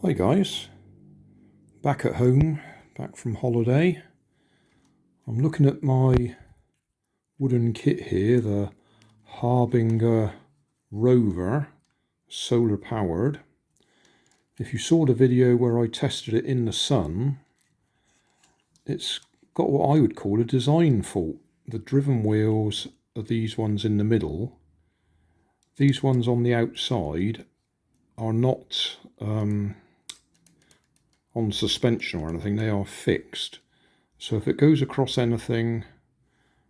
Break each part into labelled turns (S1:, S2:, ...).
S1: Hi guys, back at home, back from holiday. I'm looking at my wooden kit here, the Harbinger Rover, solar powered. If you saw the video where I tested it in the sun, it's got what I would call a design fault. The driven wheels are these ones in the middle. These ones on the outside are not on suspension or anything, they are fixed. So if it goes across anything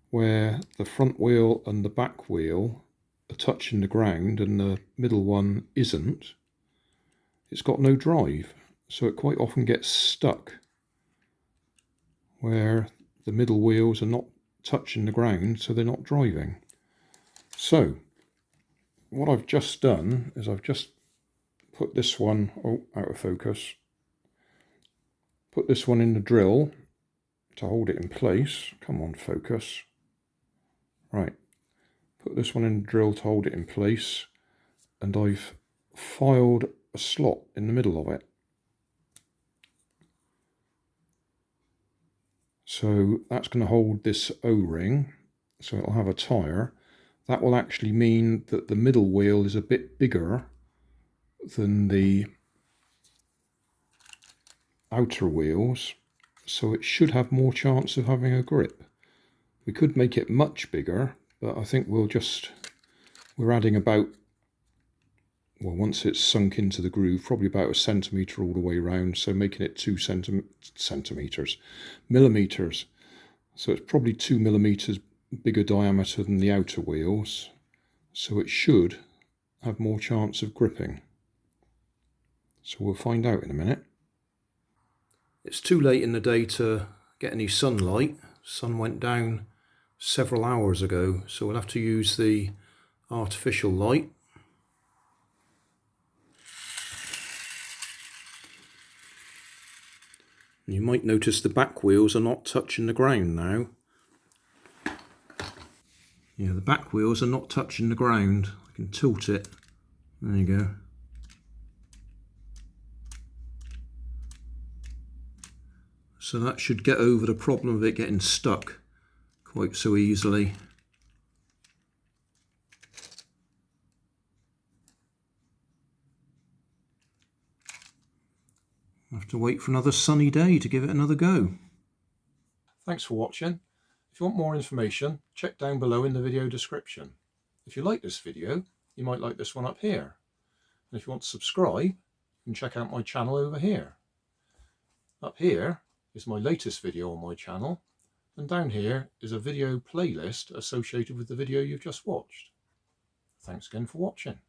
S1: where the front wheel and the back wheel are touching the ground and the middle one isn't, it's got no drive. So it quite often gets stuck where the middle wheels are not touching the ground, so they're not driving. So what I've just done is I've just put this one, out of focus, put this one in the drill to hold it in place. Come on, focus. Right, put this one in the drill to hold it in place, and I've filed a slot in the middle of it. So that's going to hold this O-ring, so it'll have a tyre. That will actually mean that the middle wheel is a bit bigger than the outer wheels, so it should have more chance of having a grip. We could make it much bigger, but I think we're adding about, well, once it's sunk into the groove, probably about 1 centimetre all the way around, so making it 2 millimeters. So it's probably 2 millimeters bigger diameter than the outer wheels, so it should have more chance of gripping. So we'll find out in a minute. It's too late in the day to get any sunlight. Sun went down several hours ago, so we'll have to use the artificial light. You might notice the back wheels are not touching the ground now. Yeah, the back wheels are not touching the ground. I can tilt it. There you go. So that should get over the problem of it getting stuck quite so easily. I'll have to wait for another sunny day to give it another go. Thanks for watching. If you want more information, check down below in the video description. If you like this video, you might like this one up here. And if you want to subscribe, you can check out my channel over here. Up here is my latest video on my channel, and down here is a video playlist associated with the video you've just watched. Thanks again for watching.